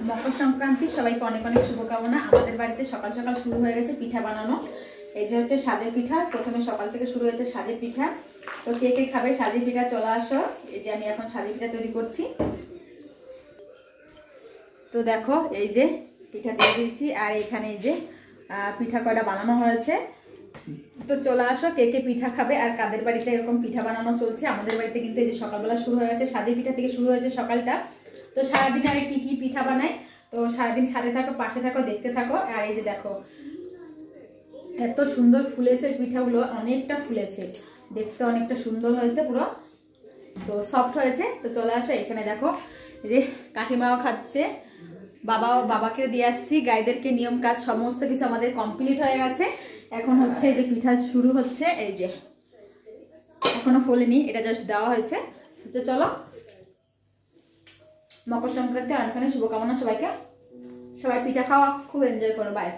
মকর সংক্রান্তি সবাইকে অনেক অনেক শুভকামনা। আমাদের বাড়িতে সকাল সকাল শুরু হয়ে গেছে পিঠা বানানো। এই যে হচ্ছে সাজের পিঠা, প্রথমে সকাল থেকে শুরু হয়েছে সাজের পিঠা। তো কে কে খাবে সাজের পিঠা চলে আসো। এই যে আমি এখন সাজের পিঠা তৈরি করছি। তো দেখো এই যে পিঠা দিয়ে দিয়েছি, আর এখানে এই যে পিঠা কয়টা বানানো হয়েছে। তো চলে আসো কে কে পিঠা খাবে আর কাদের বাড়িতে এরকম পিঠা বানানো চলছে। আমাদের বাড়িতে কিন্তু এই যে সকালবেলা শুরু হয়ে গেছে, সাজের পিঠা থেকে শুরু হয়েছে সকালটা। তো সারাদিন আরে কি কি পিঠা বানাই, তো সারাদিন সাথে থাকো, পাশে থাকো, দেখতে থাকো। আর এই যে দেখো এত সুন্দর ফুলেছে পিঠাগুলো, অনেকটা ফুলেছে, দেখতে অনেকটা সুন্দর হয়েছে, পুরো তো সফট হয়েছে। তো চলে আসো এখানে দেখো এই যে কাকিমাও খাচ্ছে, বাবাকে দিয়ে আসছি। গাইদেরকে নিয়ম কাজ সমস্ত কিছু আমাদের কমপ্লিট হয়ে গেছে। এখন হচ্ছে এই যে পিঠা শুরু হচ্ছে। এই যে এখনো ফোলেনি, এটা জাস্ট দেওয়া হয়েছে। চলো মকর সংক্রান্তি অনেক অনেক শুভকামনা সবাইকে। সবাই পিঠা খাওয়া, খুব এনজয় করো। বাই।